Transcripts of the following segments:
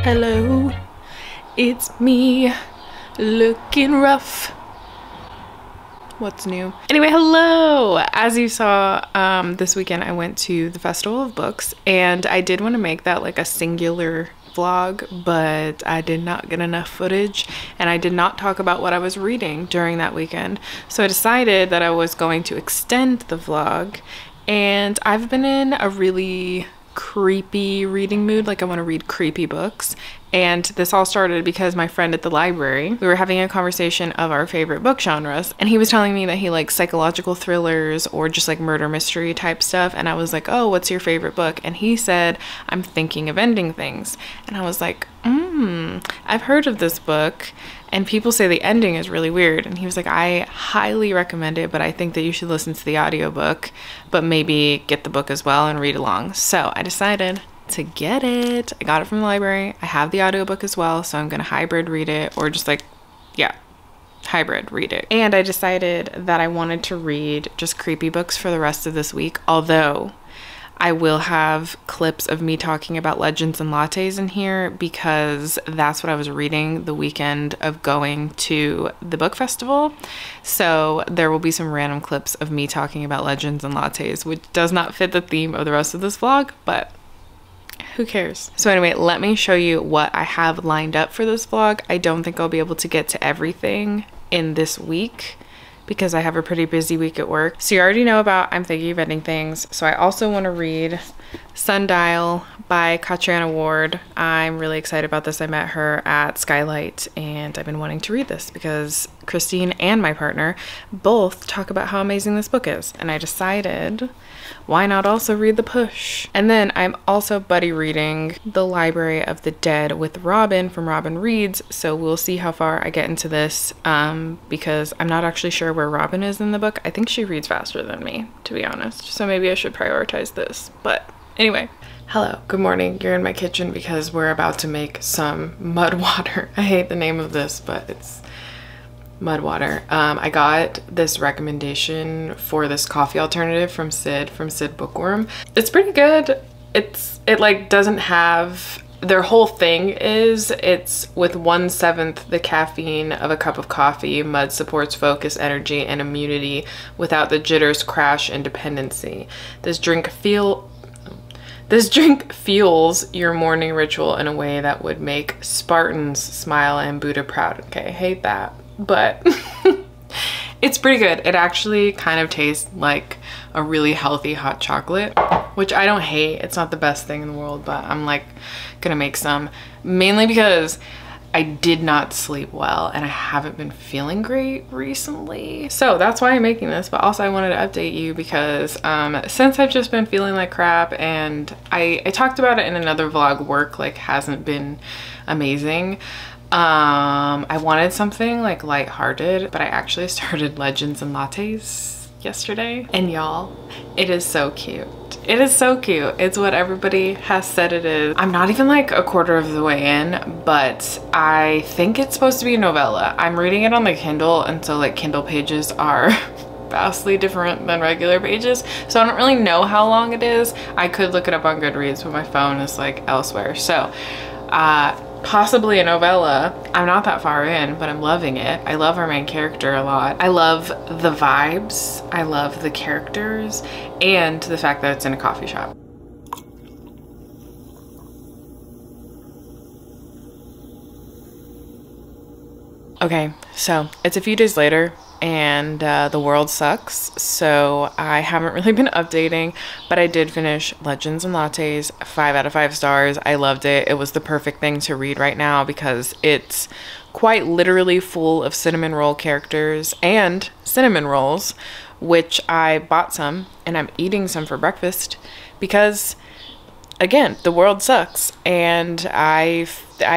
Hello, it's me, looking rough. What's new? Anyway, hello! As you saw, this weekend I went to the Festival of Books, and I did want to make that like a singular vlog, but I did not get enough footage, and I did not talk about what I was reading during that weekend. So I decided that I was going to extend the vlog, and I've been in a really creepy reading mood. Like, I want to read creepy books, and this all started because my friend at the library, we were having a conversation of our favorite book genres, and he was telling me that he likes psychological thrillers or just like murder mystery type stuff, and I was like, oh, what's your favorite book? And he said, I'm thinking of ending things. And I was like, I've heard of this book and people say the ending is really weird. And he was like, I highly recommend it, but I think that you should listen to the audiobook, but maybe get the book as well and read along. So I decided to get it. I got it from the library. I have the audiobook as well, so I'm gonna hybrid read it, or just like, yeah, hybrid read it. And I decided that I wanted to read just creepy books for the rest of this week, although I will have clips of me talking about Legends and Lattes in here because that's what I was reading the weekend of going to the book festival. So there will be some random clips of me talking about Legends and Lattes, which does not fit the theme of the rest of this vlog, but who cares? So anyway, let me show you what I have lined up for this vlog. I don't think I'll be able to get to everything in this week because I have a pretty busy week at work. So you already know about I'm Thinking of Ending Things. So I also want to read Sundial by Catriona Ward. I'm really excited about this. I met her at Skylight and I've been wanting to read this because Christine and my partner both talk about how amazing this book is. And I decided, why not also read The Push? And then I'm also buddy reading The Library of the Dead with Robin from Robin Reads. So we'll see how far I get into this because I'm not actually sure where Robin is in the book. I think she reads faster than me, to be honest. So maybe I should prioritize this. But anyway, hello, good morning. You're in my kitchen because we're about to make some mud water. I hate the name of this, but it's mud water. I got this recommendation for this coffee alternative from Sid Bookworm. It's pretty good. It like doesn't have, their whole thing is it's with 1/7 the caffeine of a cup of coffee. Mud supports focus, energy, and immunity without the jitters, crash, and dependency. This drink fuels your morning ritual in a way that would make Spartans smile and Buddha proud. Okay, I hate that, but it's pretty good. It actually kind of tastes like a really healthy hot chocolate, which I don't hate. It's not the best thing in the world, but I'm like gonna make some, mainly because I did not sleep well and I haven't been feeling great recently. So that's why I'm making this, but also I wanted to update you because since I've just been feeling like crap, and I talked about it in another vlog, work like hasn't been amazing. I wanted something like lighthearted, but I actually started Legends and Lattes yesterday, and y'all, it is so cute. It is so cute. It's what everybody has said it is. I'm not even like a quarter of the way in, but I think it's supposed to be a novella. I'm reading it on the Kindle, and so like Kindle pages are vastly different than regular pages, so I don't really know how long it is. I could look it up on Goodreads, but my phone is like elsewhere. So possibly a novella. I'm not that far in, but I'm loving it. I love our main character a lot. I love the vibes. I love the characters and the fact that it's in a coffee shop. Okay, so it's a few days later and the world sucks, so I haven't really been updating, but I did finish Legends and Lattes, 5 out of 5 stars. I loved it. It was the perfect thing to read right now because it's quite literally full of cinnamon roll characters and cinnamon rolls, which I bought some and I'm eating some for breakfast because, again, the world sucks and I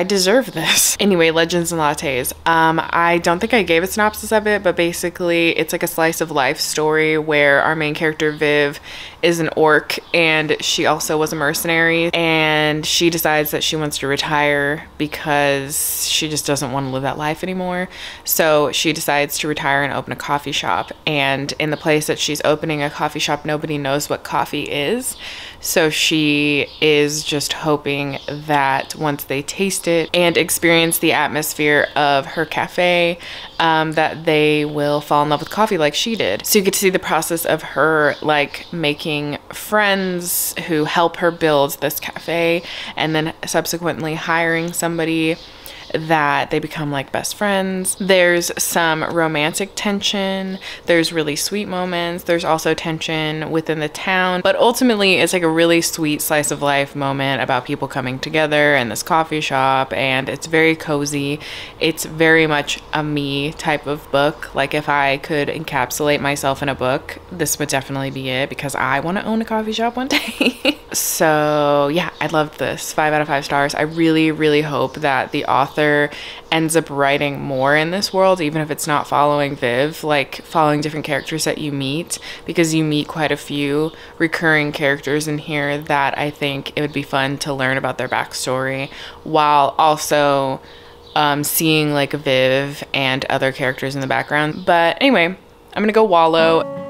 deserve this. Anyway, Legends and Lattes. I don't think I gave a synopsis of it, but basically it's like a slice of life story where our main character Viv is an orc and she also was a mercenary, and she decides that she wants to retire because she just doesn't want to live that life anymore. So she decides to retire and open a coffee shop, and in the place that she's opening a coffee shop, nobody knows what coffee is. So she is just hoping that once they taste it and experience the atmosphere of her cafe, that they will fall in love with coffee like she did. So you get to see the process of her like making friends who help her build this cafe, and then subsequently hiring somebody that they become like best friends. There's some romantic tension, there's really sweet moments, there's also tension within the town, but ultimately it's like a really sweet slice of life moment about people coming together in this coffee shop, and it's very cozy. It's very much a me type of book. Like if I could encapsulate myself in a book, this would definitely be it, because I want to own a coffee shop one day. So yeah, I loved this. 5 out of 5 stars. I really hope that the author ends up writing more in this world, even if it's not following Viv, like following different characters that you meet, because you meet quite a few recurring characters in here that I think it would be fun to learn about their backstory, while also seeing like Viv and other characters in the background. But anyway, I'm gonna go wallow.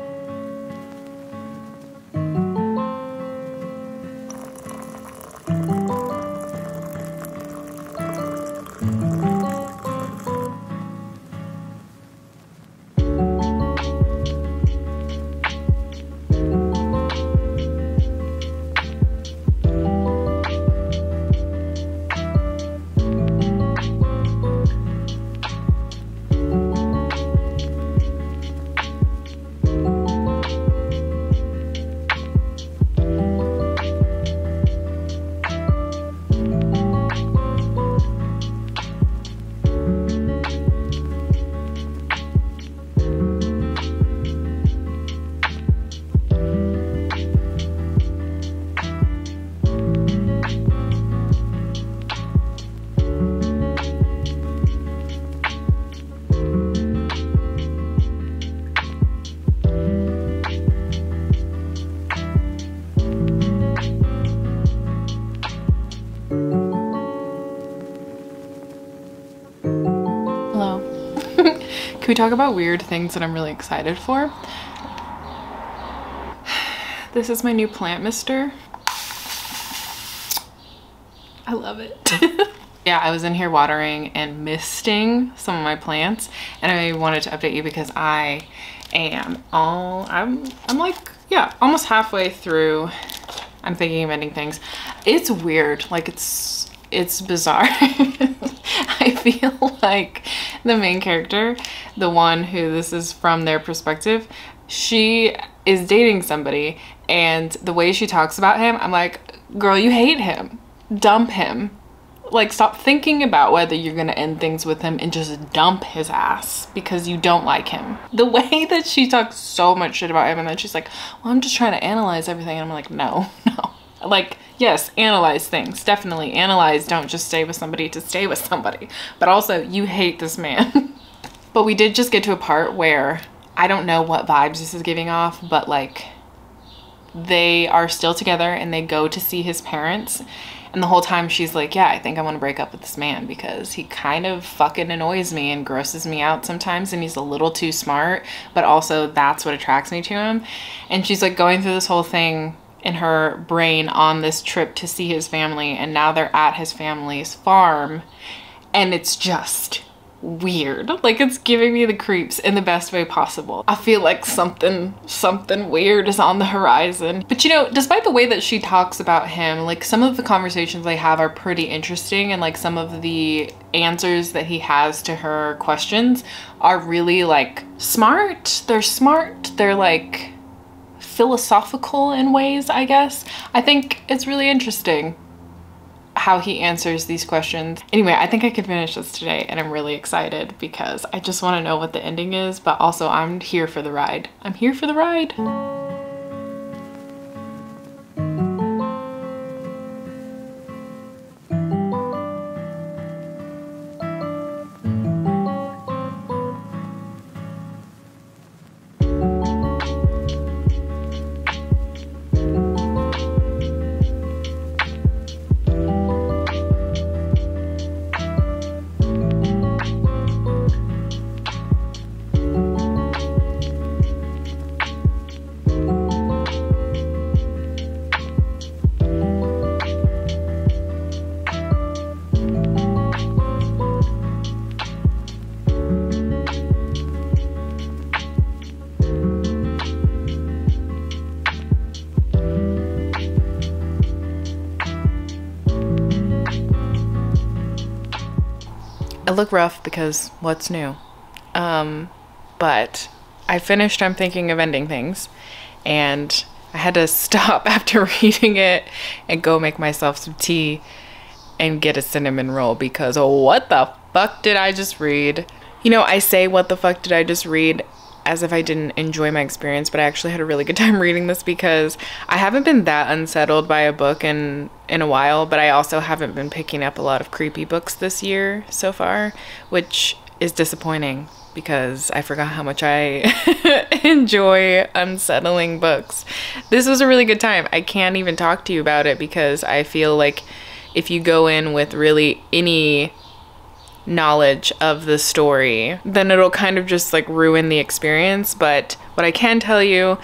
Can we talk about weird things that I'm really excited for? This is my new plant mister. I love it. Yeah, I was in here watering and misting some of my plants, and I wanted to update you because I'm like, yeah, almost halfway through. I'm thinking of ending things. It's weird, like it's bizarre. I feel like the main character, the one who this is from their perspective, she is dating somebody, and the way she talks about him, I'm like, girl, you hate him. Dump him. Like, stop thinking about whether you're gonna end things with him and just dump his ass because you don't like him. The way that she talks so much shit about him, and then she's like, well, I'm just trying to analyze everything. And I'm like, no. Like, yes, analyze things. Definitely analyze. Don't just stay with somebody to stay with somebody. But also, you hate this man. But we did just get to a part where I don't know what vibes this is giving off, but like they are still together and they go to see his parents. And the whole time she's like, yeah, I think I want to break up with this man because he kind of fucking annoys me and grosses me out sometimes, and he's a little too smart, but also that's what attracts me to him. And she's like going through this whole thing in her brain on this trip to see his family, and now they're at his family's farm, and it's just weird. Like, it's giving me the creeps in the best way possible. I feel like something weird is on the horizon. But you know, despite the way that she talks about him, like some of the conversations they have are pretty interesting, and like some of the answers that he has to her questions are really like smart. They're like philosophical in ways, I guess. I think it's really interesting how he answers these questions. Anyway, I think I could finish this today, and I'm really excited because I just want to know what the ending is, but also I'm here for the ride. I'm here for the ride. look rough because what's new? But I finished I'm Thinking of Ending Things, and I had to stop after reading it and go make myself some tea and get a cinnamon roll because what the fuck did I just read? You know, I say what the fuck did I just read as if I didn't enjoy my experience, but I actually had a really good time reading this because I haven't been that unsettled by a book in a while, but I also haven't been picking up a lot of creepy books this year so far, which is disappointing because I forgot how much I enjoy unsettling books. This was a really good time. I can't even talk to you about it because I feel like if you go in with really any knowledge of the story, then it'll kind of just like ruin the experience. But what I can tell you,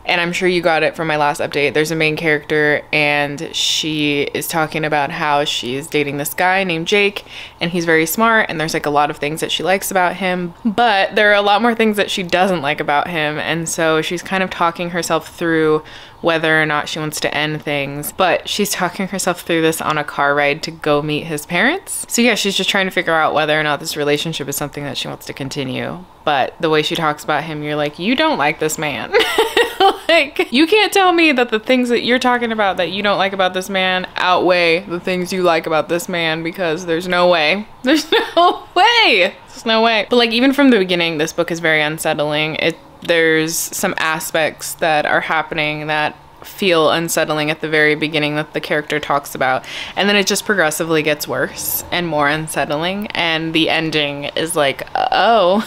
and I'm sure you got it from my last update, there's a main character and she is talking about how she's dating this guy named Jake and he's very smart and there's like a lot of things that she likes about him, but there are a lot more things that she doesn't like about him, and so she's kind of talking herself through whether or not she wants to end things, but she's talking herself through this on a car ride to go meet his parents. So yeah, she's just trying to figure out whether or not this relationship is something that she wants to continue. But the way she talks about him, you're like, you don't like this man. Like, you can't tell me that the things that you're talking about that you don't like about this man outweigh the things you like about this man, because there's no way. There's no way. There's no way. But like, even from the beginning, this book is very unsettling. There's some aspects that are happening that feel unsettling at the very beginning that the character talks about, and then it just progressively gets worse and more unsettling, and the ending is like, oh,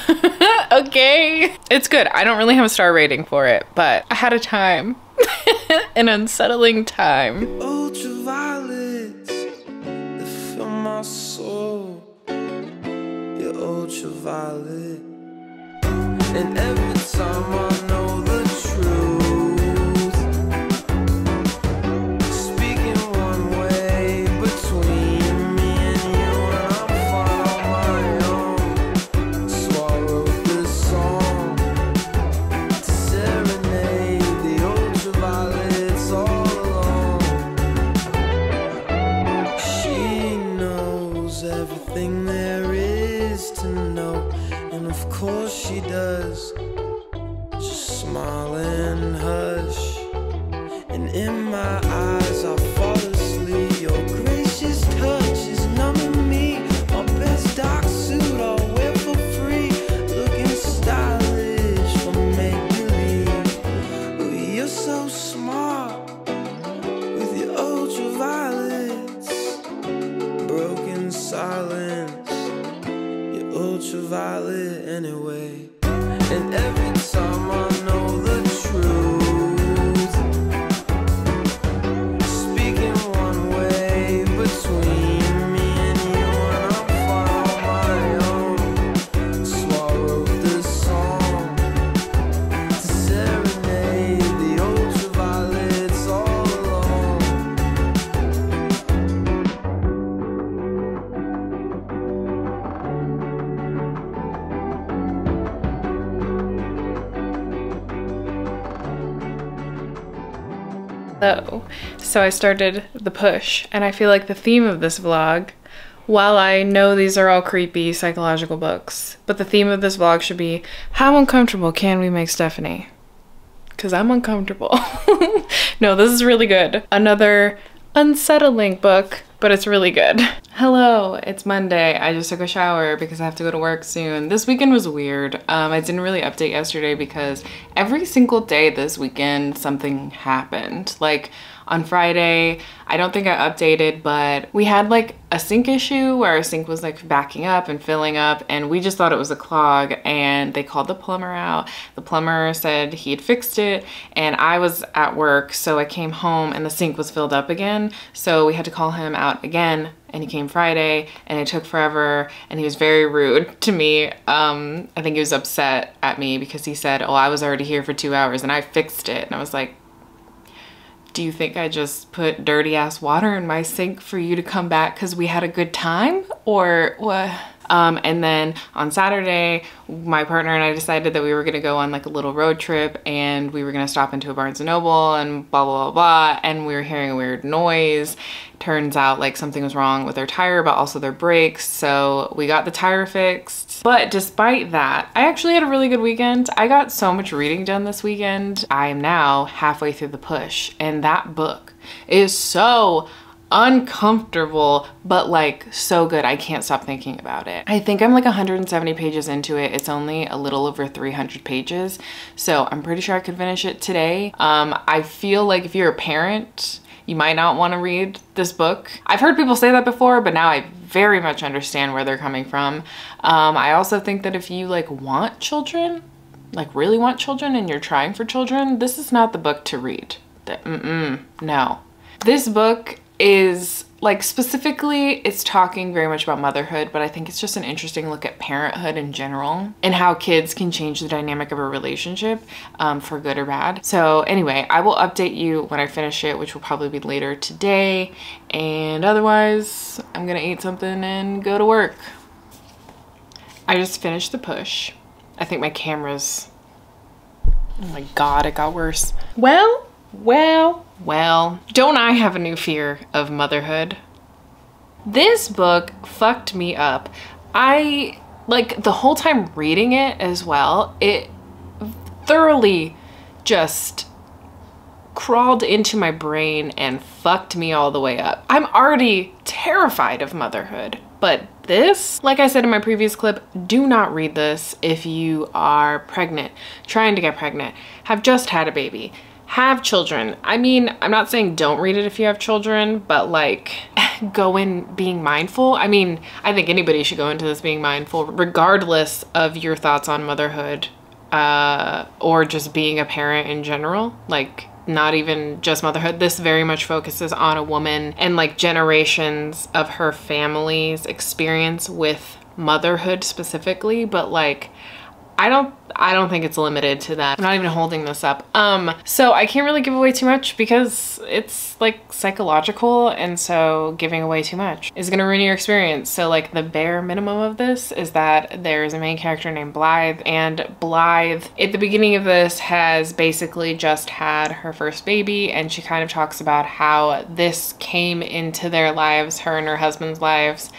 okay. It's good. I don't really have a star rating for it, but I had a time. An unsettling time. Ultraviolets, they fill my soul. You're ultraviolet, and every time I know the truth, speaking one way between me and you, and I'm fine on my own. So I wrote this song to serenade the ultraviolets all alone. She knows everything there is to know, and of course she does. Just smile and hush, and in my eyes I fall asleep. Your gracious touch is numbing me. My best dark suit I'll wear for free, looking stylish for make-believe. Oh, you're so smart with your ultraviolets, broken silence. You're ultraviolet anyway. And every time I know the truth, speaking one way between me and you, and I'm fine on my own. So I wrote this song to serenade the ultraviolets all alone. So I started the push, and I feel like the theme of this vlog, while I know these are all creepy psychological books, but the theme of this vlog should be, how uncomfortable can we make Stephanie? Because I'm uncomfortable. No, this is really good. Another unsettling book, but it's really good. Hello, it's Monday. I just took a shower because I have to go to work soon. This weekend was weird. I didn't really update yesterday because every single day this weekend something happened. Like on Friday, I don't think I updated, but we had like a sink issue where our sink was like backing up and filling up, and we just thought it was a clog, and they called the plumber out. The plumber said he had fixed it, and I was at work, so I came home and the sink was filled up again. So we had to call him out again, and he came Friday, and it took forever, and he was very rude to me. I think he was upset at me because he said, oh, I was already here for 2 hours and I fixed it. And I was like, do you think I just put dirty ass water in my sink for you to come back because we had a good time, or what? And then on Saturday, my partner and I decided that we were gonna go on like a little road trip, and we were gonna stop into a Barnes & Noble and blah, blah, blah, blah. And we were hearing a weird noise. Turns out like something was wrong with their tire, but also their brakes. So we got the tire fixed. But despite that, I actually had a really good weekend. I got so much reading done this weekend. I am now halfway through The Push, and that book is so uncomfortable, but like so good. I can't stop thinking about it. I think I'm like 170 pages into it. It's only a little over 300 pages. So I'm pretty sure I could finish it today. I feel like if you're a parent, you might not want to read this book. I've heard people say that before, but now I very much understand where they're coming from. I also think that if you like want children, like really want children and you're trying for children, this is not the book to read. No. This book is like specifically, it's talking very much about motherhood, but I think it's just an interesting look at parenthood in general and how kids can change the dynamic of a relationship for good or bad. So anyway, I will update you when I finish it, which will probably be later today. And otherwise, I'm gonna eat something and go to work. I just finished The Push. I think my camera's, oh my God, it got worse. Well, don't I have a new fear of motherhood? This book fucked me up. I, like, the whole time reading it as well, it thoroughly just crawled into my brain and fucked me all the way up. I'm already terrified of motherhood, but this, like I said in my previous clip, do not read this if you are pregnant, trying to get pregnant, have just had a baby, have children. I mean, I'm not saying don't read it if you have children, but like go in being mindful. I mean, I think anybody should go into this being mindful regardless of your thoughts on motherhood or just being a parent in general. Like, not even just motherhood. This very much focuses on a woman and like generations of her family's experience with motherhood specifically, but like I don't think it's limited to that. I'm not even holding this up. So I can't really give away too much because it's like psychological, and so giving away too much is gonna ruin your experience. So like the bare minimum of this is that there's a main character named Blythe, and Blythe at the beginning of this has basically just had her first baby, and she kind of talks about how this came into their lives, her and her husband's lives,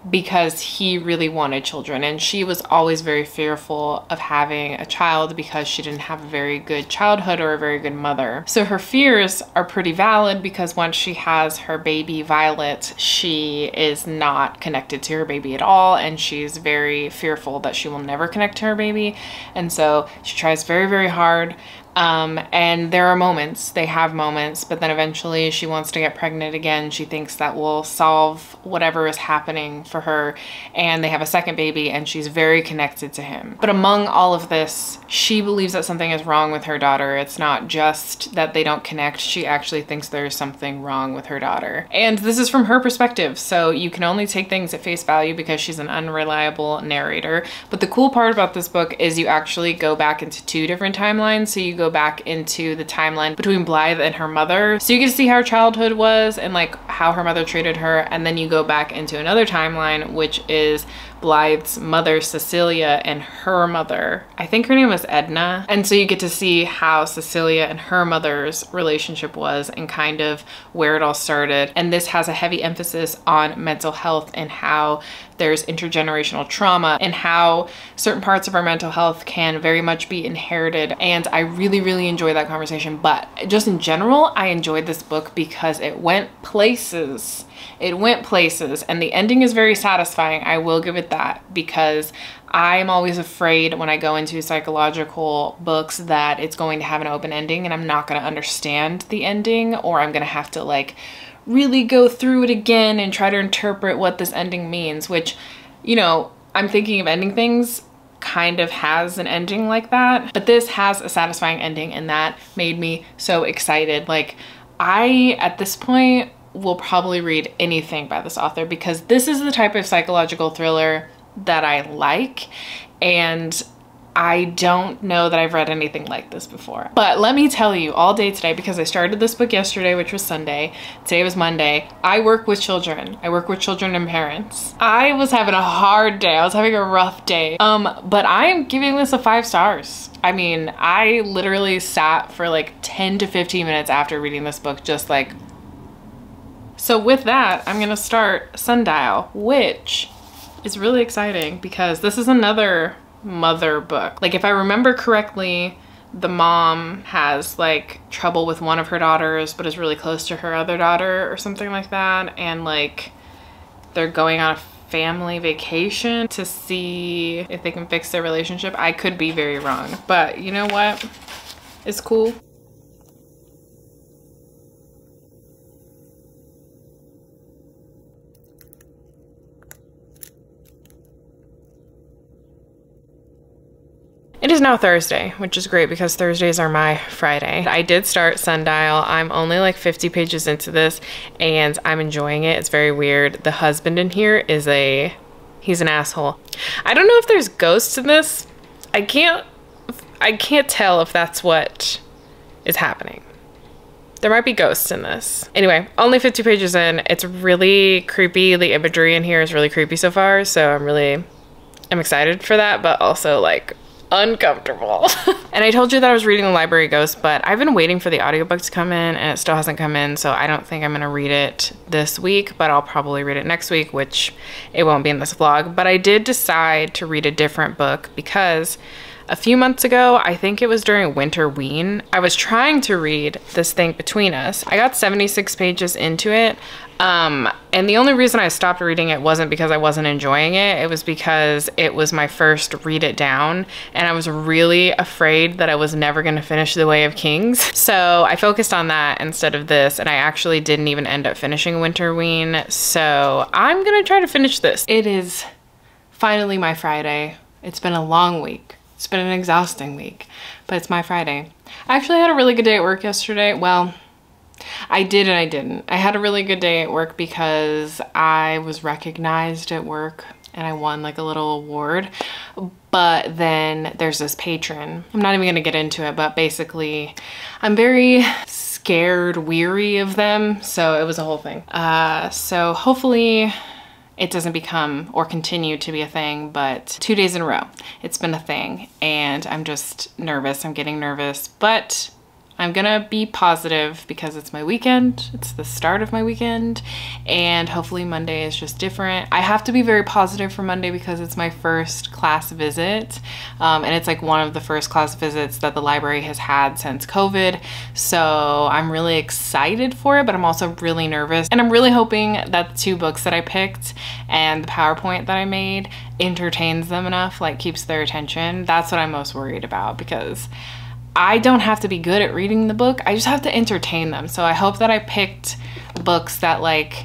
because he really wanted children, and she was always very fearful of having a child because she didn't have a very good childhood or a very good mother. So her fears are pretty valid because once she has her baby Violet, she is not connected to her baby at all, and she's very fearful that she will never connect to her baby, and so she tries very, very hard. And there are moments, they have moments, but then eventually she wants to get pregnant again. She thinks that will solve whatever is happening for her, and they have a second baby, and she's very connected to him. But among all of this, she believes that something is wrong with her daughter. It's not just that they don't connect. She actually thinks there's something wrong with her daughter. And this is from her perspective, so you can only take things at face value because she's an unreliable narrator. But the cool part about this book is you actually go back into two different timelines. So you go back into the timeline between Blythe and her mother, so you get to see how her childhood was and like how her mother treated her, and then you go back into another timeline, which is Blythe's mother Cecilia and her mother, I think her name was Edna, and so you get to see how Cecilia and her mother's relationship was and kind of where it all started. And this has a heavy emphasis on mental health and how there's intergenerational trauma and how certain parts of our mental health can very much be inherited. And I really, really enjoy that conversation. But just in general, I enjoyed this book because it went places. It went places, and the ending is very satisfying. I will give it that, because I'm always afraid when I go into psychological books that it's going to have an open ending and I'm not going to understand the ending, or I'm going to have to like really go through it again and try to interpret what this ending means, which, you know, I'm thinking of ending things kind of has an ending like that, but this has a satisfying ending, and that made me so excited. Like, I, at this point, will probably read anything by this author because this is the type of psychological thriller that I like, and I don't know that I've read anything like this before. But let me tell you, all day today, because I started this book yesterday, which was Sunday. Today was Monday. I work with children. I work with children and parents. I was having a hard day. I was having a rough day. But I'm giving this a 5 stars. I mean, I literally sat for like 10 to 15 minutes after reading this book, just like. So with that, I'm gonna start Sundial, which is really exciting because this is another mother book. Like, if I remember correctly, the mom has like trouble with one of her daughters but is really close to her other daughter or something like that, and like they're going on a family vacation to see if they can fix their relationship. I could be very wrong, but you know what? It's cool. It is now Thursday, which is great because Thursdays are my Friday. I did start Sundial. I'm only like 50 pages into this and I'm enjoying it. It's very weird. The husband in here is he's an asshole. I don't know if there's ghosts in this. I can't tell if that's what is happening. There might be ghosts in this. Anyway, only 50 pages in. It's really creepy. The imagery in here is really creepy so far. So I'm excited for that, but also like uncomfortable. And I told you that I was reading The Library Ghost, but I've been waiting for the audiobook to come in and it still hasn't come in, so I don't think I'm gonna read it this week, but I'll probably read it next week, which it won't be in this vlog. But I did decide to read a different book because a few months ago, I think it was during Winterween, I was trying to read this thing Between Us. I got 76 pages into it, and the only reason I stopped reading it wasn't because I wasn't enjoying it. It was because it was my first read it down, and I was really afraid that I was never going to finish The Way of Kings. So I focused on that instead of this, and I actually didn't even end up finishing Winterween. So I'm going to try to finish this. It is finally my Friday. It's been a long week. It's been an exhausting week, but it's my Friday. I actually had a really good day at work yesterday. Well, I did and I didn't. I had a really good day at work because I was recognized at work and I won like a little award. But then there's this patron. I'm not even gonna get into it, but basically I'm very scared, weary of them. So it was a whole thing. So hopefully it doesn't become or continue to be a thing, but 2 days in a row, it's been a thing and I'm just nervous. I'm getting nervous, but I'm gonna be positive because it's my weekend. It's the start of my weekend and hopefully Monday is just different. I have to be very positive for Monday because it's my first class visit and it's like one of the first class visits that the library has had since COVID. So I'm really excited for it, but I'm also really nervous. And I'm really hoping that the 2 books that I picked and the PowerPoint that I made entertains them enough, like keeps their attention. That's what I'm most worried about because I don't have to be good at reading the book. I just have to entertain them. So I hope that I picked books that like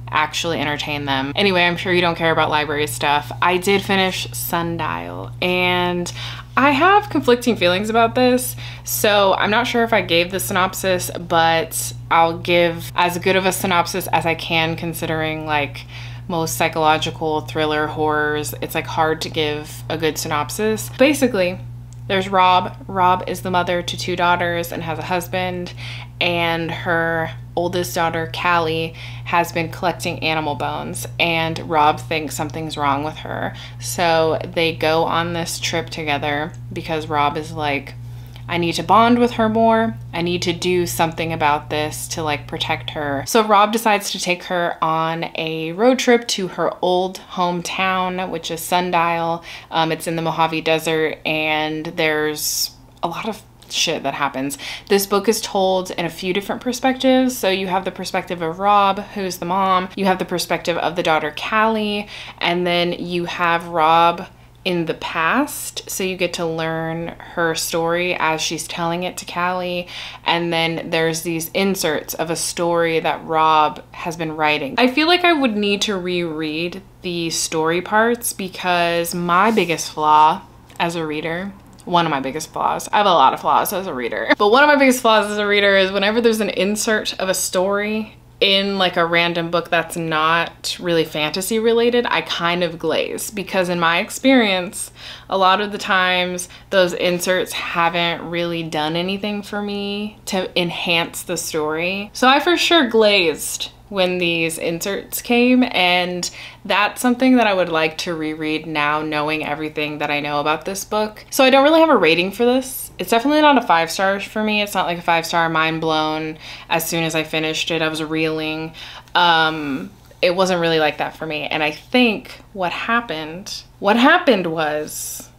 actually entertain them. Anyway, I'm sure you don't care about library stuff. I did finish Sundial and I have conflicting feelings about this. So I'm not sure if I gave the synopsis, but I'll give as good of a synopsis as I can considering like most psychological thriller horrors. It's like hard to give a good synopsis. Basically, there's Rob. Rob is the mother to 2 daughters and has a husband, and her oldest daughter, Callie, has been collecting animal bones, and Rob thinks something's wrong with her. So they go on this trip together because Rob is like, I need to bond with her more. I need to do something about this to like protect her. So Rob decides to take her on a road trip to her old hometown, which is Sundial. It's in the Mojave Desert and there's a lot of shit that happens. This book is told in a few different perspectives. So you have the perspective of Rob, who's the mom. You have the perspective of the daughter, Callie. And then you have Rob in the past, so you get to learn her story as she's telling it to Callie, and then there's these inserts of a story that Rob has been writing. I feel like I would need to reread the story parts because my biggest flaw as a reader, one of my biggest flaws, I have a lot of flaws as a reader, but one of my biggest flaws as a reader is whenever there's an insert of a story in like a random book that's not really fantasy related, I kind of glaze, because in my experience, a lot of the times those inserts haven't really done anything for me to enhance the story. So I for sure glazed when these inserts came, and that's something that I would like to reread now, knowing everything that I know about this book. So I don't really have a rating for this. It's definitely not a 5 stars for me. It's not like a 5-star mind blown. As soon as I finished it, I was reeling. It wasn't really like that for me. And I think what happened was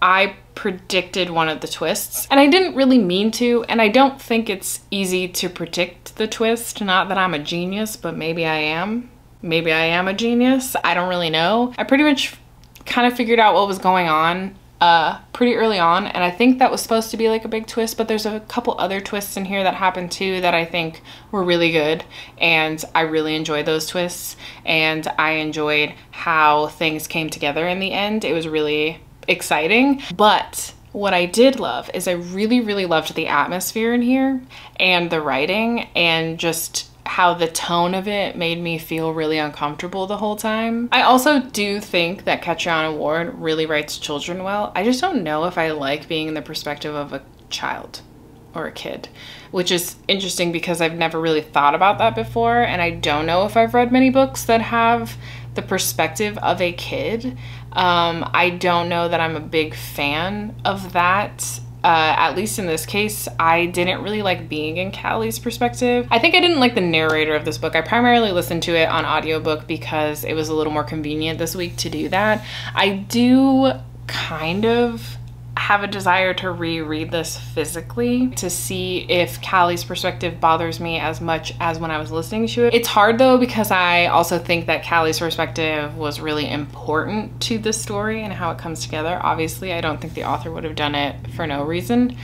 I predicted one of the twists, and I didn't really mean to, and I don't think it's easy to predict the twist. Not that I'm a genius, but maybe I am. Maybe I am a genius. I don't really know. I pretty much kind of figured out what was going on pretty early on, and I think that was supposed to be like a big twist, but there's a couple other twists in here that happened too that I think were really good, and I really enjoyed those twists, and I enjoyed how things came together in the end. It was really exciting. But what I did love is I really loved the atmosphere in here and the writing, and just how the tone of it made me feel really uncomfortable the whole time. I also do think that Gabrielino-Tongva Ward really writes children well. I just don't know if I like being in the perspective of a child or a kid, which is interesting because I've never really thought about that before, and I don't know if I've read many books that have the perspective of a kid. I don't know that I'm a big fan of that. At least in this case, I didn't really like being in Callie's perspective. I think I didn't like the narrator of this book. I primarily listened to it on audiobook because it was a little more convenient this week to do that. I do kind of have a desire to reread this physically to see if Callie's perspective bothers me as much as when I was listening to it. It's hard though, because I also think that Callie's perspective was really important to the story and how it comes together. Obviously, I don't think the author would have done it for no reason,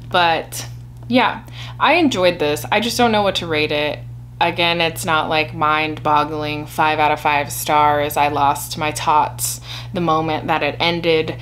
but yeah, I enjoyed this. I just don't know what to rate it. Again, it's not like mind-boggling 5 out of 5 stars. I lost my tots the moment that it ended.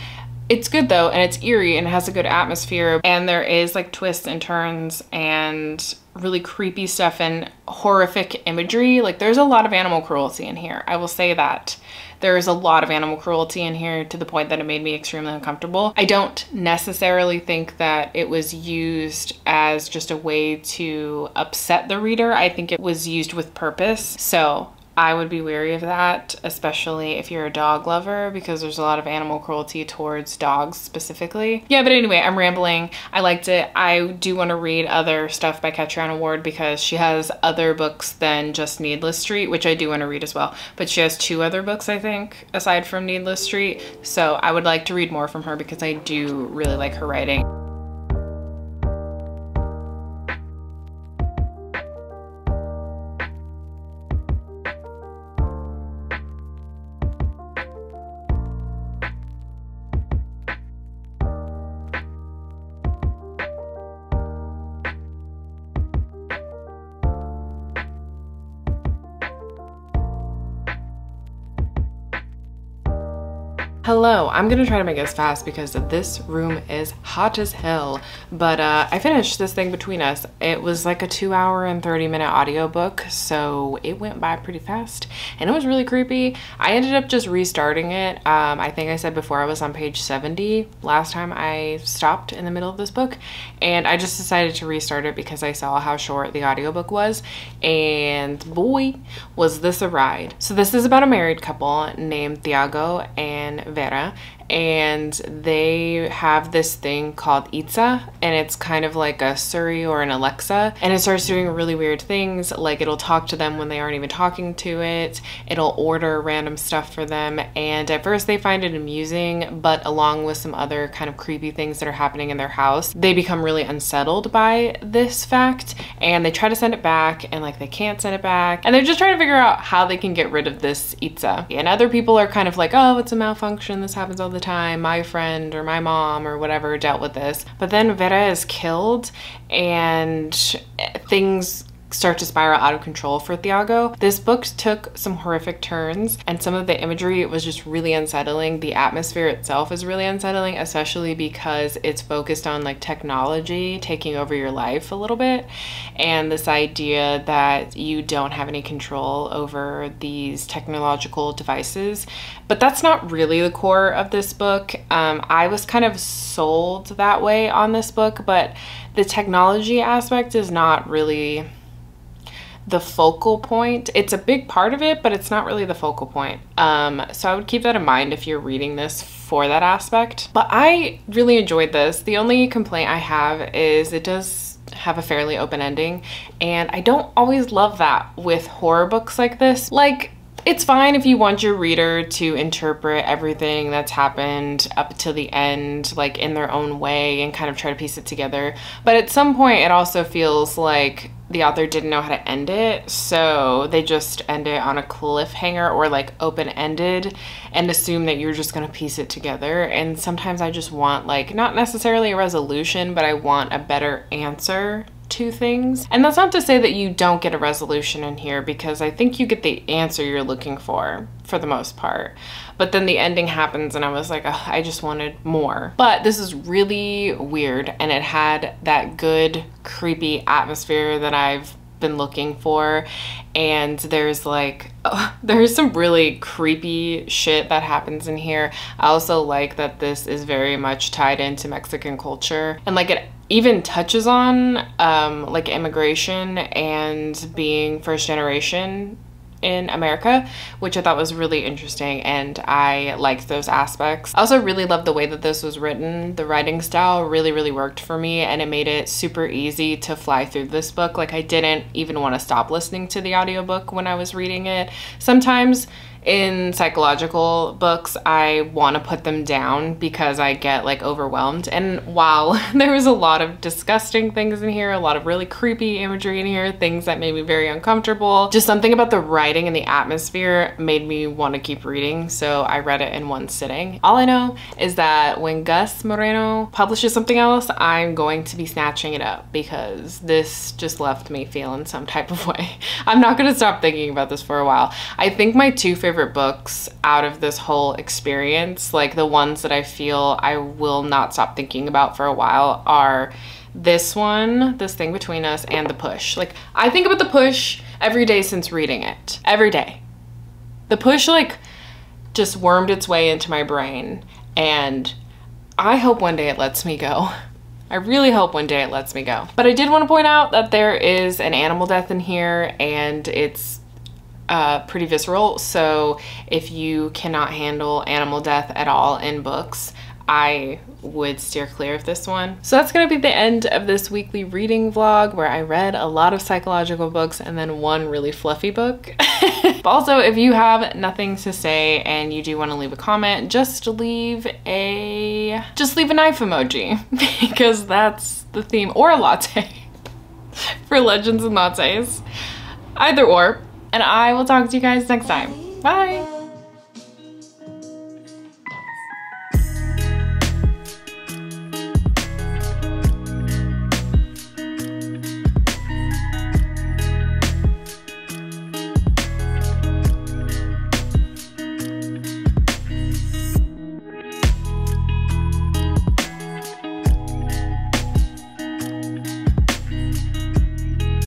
It's good though, and it's eerie, and it has a good atmosphere, and there is like twists and turns and really creepy stuff and horrific imagery. Like, there's a lot of animal cruelty in here. I will say that. There is a lot of animal cruelty in here to the point that it made me extremely uncomfortable. I don't necessarily think that it was used as just a way to upset the reader. I think it was used with purpose. So I would be wary of that, especially if you're a dog lover, because there's a lot of animal cruelty towards dogs specifically. Yeah, but anyway, I'm rambling. I liked it. I do want to read other stuff by Gabrielino-Tongva Ward because she has other books than just Needless Street, which I do want to read as well. But she has 2 other books, I think, aside from Needless Street. So I would like to read more from her because I do really like her writing. Hello, I'm gonna try to make this fast because this room is hot as hell, but I finished this thing between us. It was like a 2-hour and 30-minute audiobook, so it went by pretty fast, and it was really creepy. I ended up just restarting it. I think I said before I was on page 70 last time I stopped in the middle of this book, and I just decided to restart it because I saw how short the audiobook was, and boy, was this a ride. So this is about a married couple named Thiago and Vera, and they have this thing called Itza, and it's kind of like a Siri or an Alexa, and it starts doing really weird things. Like, it'll talk to them when they aren't even talking to it, it'll order random stuff for them, and at first they find it amusing, but along with some other kind of creepy things that are happening in their house, they become really unsettled by this fact, and they try to send it back, and like they can't send it back, and they're just trying to figure out how they can get rid of this Itza. And other people are kind of like, oh, it's a malfunction, this happens all the time, my friend or my mom or whatever dealt with this. But then Vera is killed and things start to spiral out of control for Thiago. This book took some horrific turns, and some of the imagery was just really unsettling. The atmosphere itself is really unsettling, especially because it's focused on like technology taking over your life a little bit, and this idea that you don't have any control over these technological devices. But that's not really the core of this book. I was kind of sold that way on this book, but the technology aspect is not really the focal point. It's a big part of it, but it's not really the focal point. So I would keep that in mind if you're reading this for that aspect. But I really enjoyed this. The only complaint I have is it does have a fairly open ending, and I don't always love that with horror books like this. Like, it's fine if you want your reader to interpret everything that's happened up to the end, like in their own way, and kind of try to piece it together. But at some point, it also feels like the author didn't know how to end it, so they just end it on a cliffhanger or like open-ended and assume that you're just gonna piece it together. And sometimes I just want, like, not necessarily a resolution, but I want a better answer to things. And that's not to say that you don't get a resolution in here, because I think you get the answer you're looking for the most part. But then the ending happens and I was like, oh, I just wanted more. But this is really weird, and it had that good creepy atmosphere that I've been looking for. And there's like, there's some really creepy shit that happens in here. I also like that this is very much tied into Mexican culture, and like it even touches on like immigration and being first generation in America, which I thought was really interesting, and I liked those aspects. I also really loved the way that this was written. The writing style really worked for me, and it made it super easy to fly through this book. Like, I didn't even want to stop listening to the audiobook when I was reading it. Sometimes in psychological books, I want to put them down because I get like overwhelmed. And while there was a lot of disgusting things in here, a lot of really creepy imagery in here, things that made me very uncomfortable, just something about the writing and the atmosphere made me want to keep reading. So I read it in one sitting. All I know is that when Gus Moreno publishes something else, I'm going to be snatching it up, because this just left me feeling some type of way. I'm not going to stop thinking about this for a while. I think my two favorite books out of this whole experience, like the ones that I feel I will not stop thinking about for a while, are this one, This Thing Between Us, and The Push. Like, I think about The Push every day since reading it. Every day. The Push like just wormed its way into my brain, and I hope one day it lets me go. I really hope one day it lets me go. But I did want to point out that there is an animal death in here, and it's pretty visceral. So if you cannot handle animal death at all in books, I would steer clear of this one. So that's gonna be the end of this weekly reading vlog, where I read a lot of psychological books and then one really fluffy book. But also, if you have nothing to say and you do want to leave a comment, just leave a knife emoji, because that's the theme, or a latte for Legends and Lattes, either or. And I will talk to you guys next time. Bye.